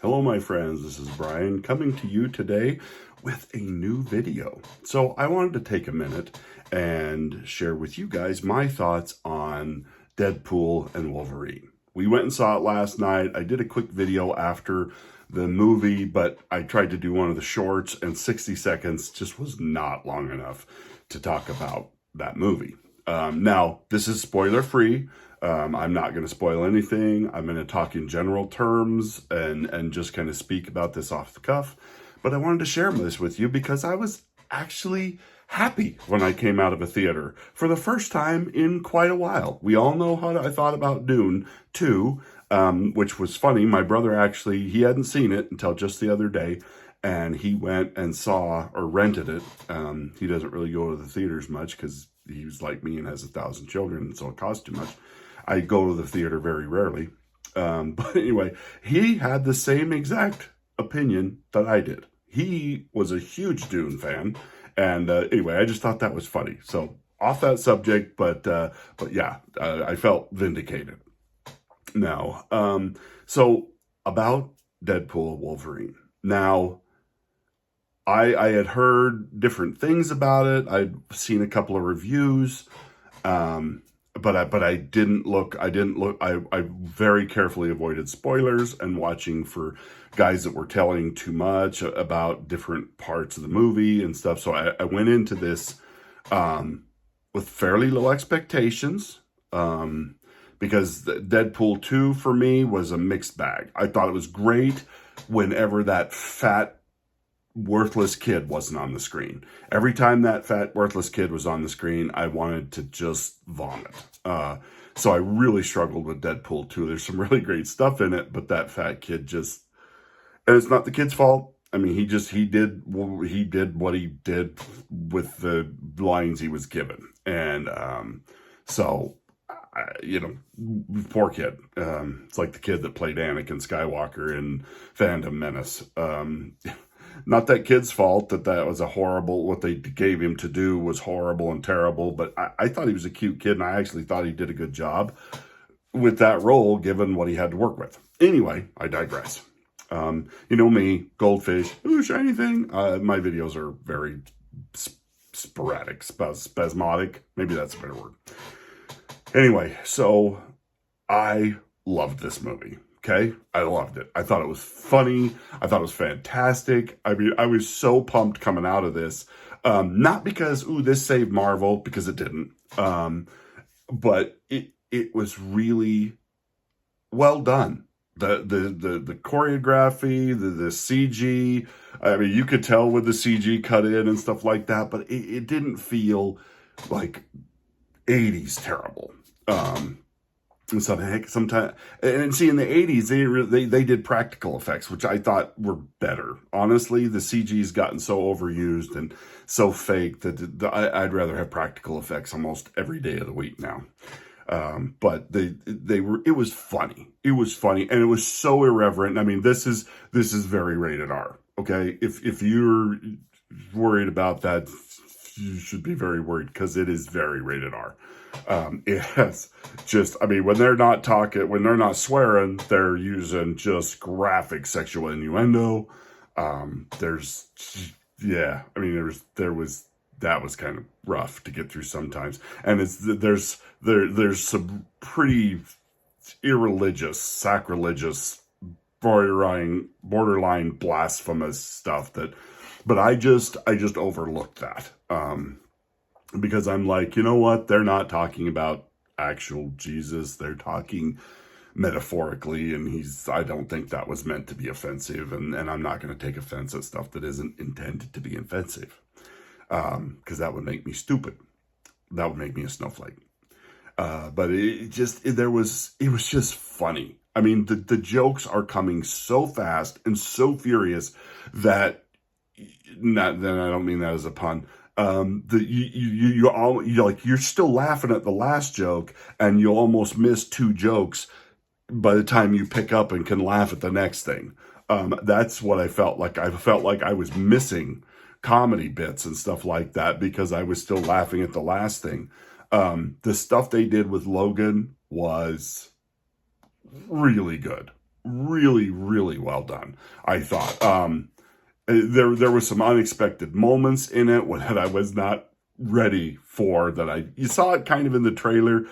Hello, my friends. This is Brian coming to you today with a new video. So I wanted to take a minute and share with you guys my thoughts on Deadpool and Wolverine. We went and saw it last night. I did a quick video after the movie, but I tried to do one of the shorts, and 60 seconds just was not long enough to talk about that movie. Now, this is spoiler-free. I'm not going to spoil anything. I'm going to talk in general terms and just kind of speak about this off the cuff. But I wanted to share this with you because I was actually happy when I came out of a theater for the first time in quite a while. We all know how I thought about Dune 2, which was funny. My brother actually, he hadn't seen it until just the other day, and he went and saw or rented it. He doesn't really go to the theaters much because he's like me and has 1,000 children, so it costs too much. I go to the theater very rarely. But anyway, he had the same exact opinion that I did. He was a huge Dune fan. And anyway, I just thought that was funny. So off that subject, but yeah, I felt vindicated. Now, so about Deadpool Wolverine. Now, I had heard different things about it. I'd seen a couple of reviews. But I didn't look. I very carefully avoided spoilers and watching for guys that were telling too much about different parts of the movie and stuff. So I went into this with fairly low expectations because Deadpool 2 for me was a mixed bag. I thought it was great whenever that fat worthless kid wasn't on the screen. Every time that fat worthless kid was on the screen, I wanted to just vomit. So I really struggled with Deadpool 2. There's some really great stuff in it, but that fat kid just, and it's not the kid's fault. I mean, he did what he did with the lines he was given. And so, poor kid. It's like the kid that played Anakin Skywalker in Phantom Menace. Not that kid's fault that was a horrible, what they gave him to do was horrible and terrible, but I thought he was a cute kid, and I actually thought he did a good job with that role, given what he had to work with. Anyway, I digress. You know me, goldfish, ooh, shiny thing. My videos are very sporadic, spasmodic. Maybe that's a better word. Anyway, so I loved this movie. Okay, I loved it. I thought it was funny. I thought it was fantastic. I mean, I was so pumped coming out of this. Not because, ooh, this saved Marvel, because it didn't. But it was really well done. The choreography, the CG. I mean, you could tell with the CG cut in and stuff like that, but it didn't feel like 80s terrible. And sometimes, and see, in the 80s, they did practical effects, which I thought were better. Honestly, the CG's gotten so overused and so fake that I'd rather have practical effects almost every day of the week now. But it was funny. It was funny, and it was so irreverent. I mean, this is very rated R. Okay, if you're worried about that, you should be very worried, because it is very rated R. It has just, I mean, when they're not swearing, they're using just graphic sexual innuendo. That was kind of rough to get through sometimes. And there's some pretty irreligious, sacrilegious, borderline blasphemous stuff but I just overlooked that. Because I'm like, you know what? They're not talking about actual Jesus. They're talking metaphorically, and I don't think that was meant to be offensive, and I'm not going to take offense at stuff that isn't intended to be offensive, because that would make me stupid. That would make me a snowflake. But it was just funny. I mean, the jokes are coming so fast and so furious that, then I don't mean that as a pun. You're still laughing at the last joke, and you almost miss two jokes by the time you pick up and can laugh at the next thing. That's what I felt like. I felt like I was missing comedy bits and stuff like that because I was still laughing at the last thing. The stuff they did with Logan was really good. really, really well done, I thought. There was some unexpected moments in it that I was not ready for, you saw it kind of in the trailer,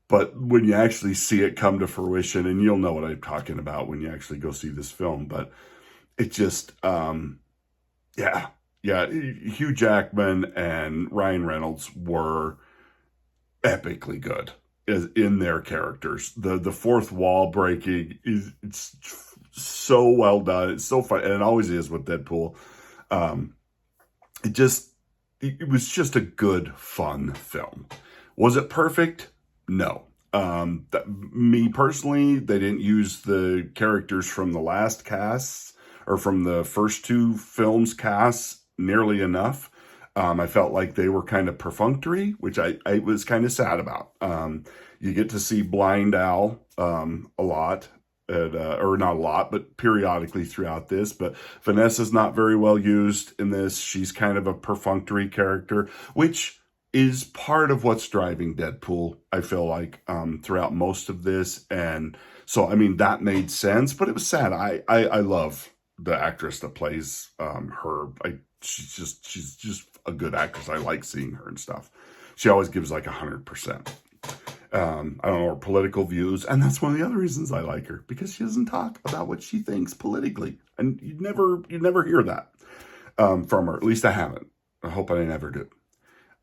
but when you actually see it come to fruition, and you'll know what I'm talking about when you actually go see this film, but it just, yeah, Hugh Jackman and Ryan Reynolds were epically good in their characters. The fourth wall breaking it's so well done. It's so fun, and it always is with Deadpool. It was just a good, fun film. Was it perfect? No. Me personally, they didn't use the characters from the last casts or from the first two films casts nearly enough. I felt like they were kind of perfunctory, which I was kind of sad about. You get to see Blind Al a lot, or not a lot, but periodically throughout this. But Vanessa's not very well used in this. She's kind of a perfunctory character, which is part of what's driving Deadpool, I feel like, throughout most of this. And so, I mean, that made sense, but it was sad. I love the actress that plays her. She's just a good actress. I like seeing her and stuff. She always gives like 100%. I don't know her political views, and that's one of the other reasons I like her, because she doesn't talk about what she thinks politically, and you never hear that from her. At least I haven't. I hope I never do.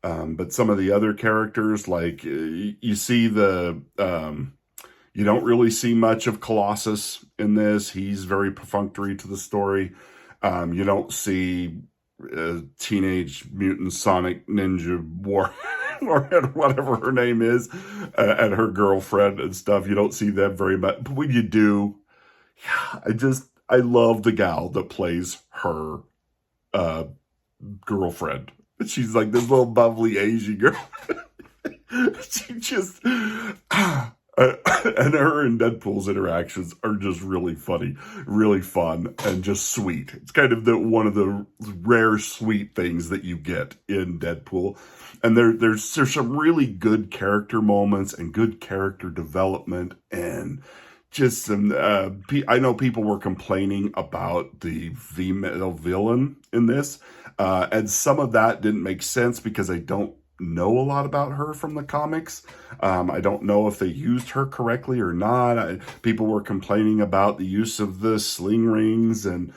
But some of the other characters, like you see you don't really see much of Colossus in this. He's very perfunctory to the story. You don't see Teenage Mutant Sonic Ninja War or whatever her name is, and her girlfriend and stuff. You don't see them very much, but when you do, I love the gal that plays her girlfriend. She's like this little bubbly Asian girl. She just and her and Deadpool's interactions are just really funny, really fun, and just sweet. It's kind of one of the rare sweet things that you get in Deadpool. And there's some really good character moments and good character development, and just some, I know people were complaining about the female villain in this, and some of that didn't make sense because I don't know a lot about her from the comics. I don't know if they used her correctly or not. People were complaining about the use of the sling rings and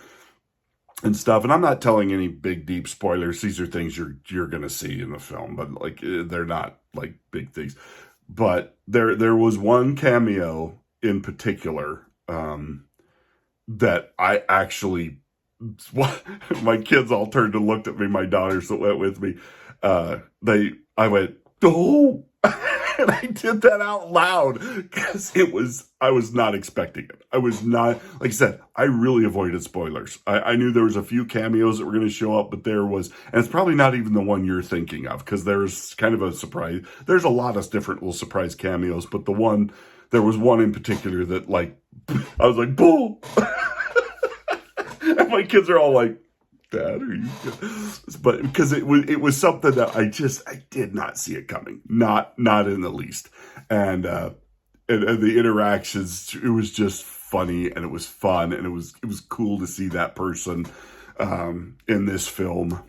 stuff, and I'm not telling any big deep spoilers. These are things you're gonna see in the film, but like they're not like big things. But there was one cameo in particular that I actually, my kids all turned and looked at me. My daughters that went with me, I went, oh, and I did that out loud because I was not expecting it. I was not, like I said, I really avoided spoilers. I knew there was a few cameos that were going to show up, but and it's probably not even the one you're thinking of, because there's kind of a surprise. There's a lot of different little surprise cameos, but there was one in particular that, like, I was like, bull. And my kids are all like, Dad, are you good? But because it was something that I did not see it coming, not in the least, and the interactions, it was just funny, and it was fun, and it was cool to see that person in this film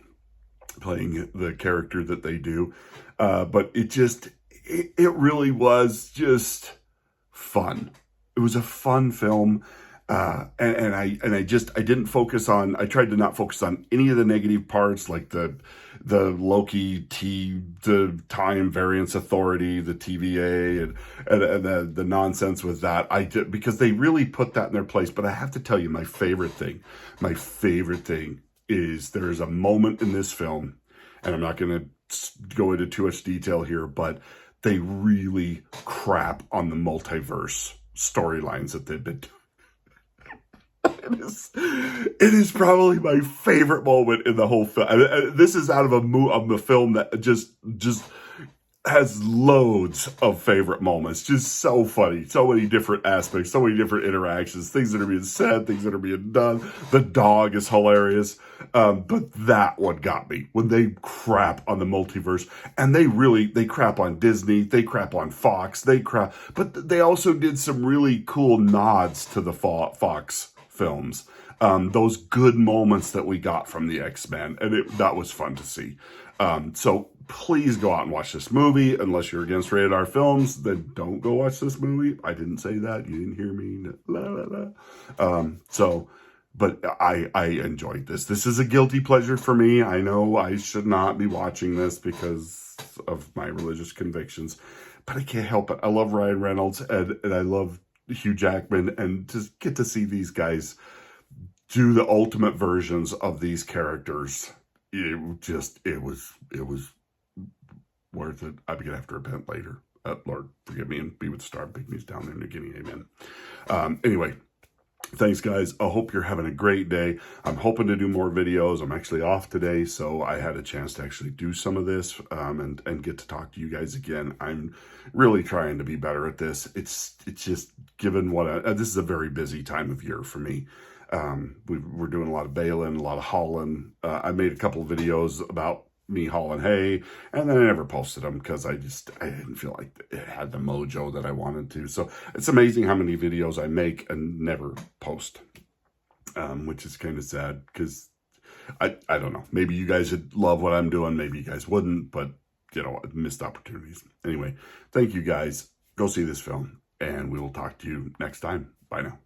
playing the character that they do, but it really was just fun. It was a fun film. And I didn't focus on, I tried to not focus on any of the negative parts, like the Loki the time variance authority, the TVA, and the nonsense with that. I did, because they really put that in their place. But I have to tell you, my favorite thing is there's a moment in this film, and I'm not going to go into too much detail here, but they really crap on the multiverse storylines that they've been doing. It is probably my favorite moment in the whole film. This is out of a film that just has loads of favorite moments. Just so funny. So many different aspects, so many different interactions, things that are being said, things that are being done. The dog is hilarious. But that one got me when they crap on the multiverse, and they crap on Disney, they crap on Fox, but they also did some really cool nods to the Fox films. Those good moments that we got from the X-Men, and that was fun to see. So please go out and watch this movie. Unless you're against rated R films, then don't go watch this movie. I didn't say that. You didn't hear me. La, la, la. But I enjoyed this. This is a guilty pleasure for me. I know I should not be watching this because of my religious convictions, but I can't help it. I love Ryan Reynolds and I love Hugh Jackman, and just get to see these guys do the ultimate versions of these characters. It was worth it. I'm gonna have to repent later. Lord, forgive me and be with the star pygmies down there in New Guinea. Amen. Anyway, thanks, guys. I hope you're having a great day. I'm hoping to do more videos. I'm actually off today, so I had a chance to actually do some of this and get to talk to you guys again. I'm really trying to be better at this. It's just given this is a very busy time of year for me. We're doing a lot of baling, a lot of hauling. I made a couple of videos about me hauling hay, and then I never posted them because I didn't feel like it had the mojo that I wanted to. So it's amazing how many videos I make and never post, which is kind of sad because I don't know. Maybe you guys would love what I'm doing. Maybe you guys wouldn't, but missed opportunities. Anyway, thank you guys. Go see this film, and we will talk to you next time. Bye now.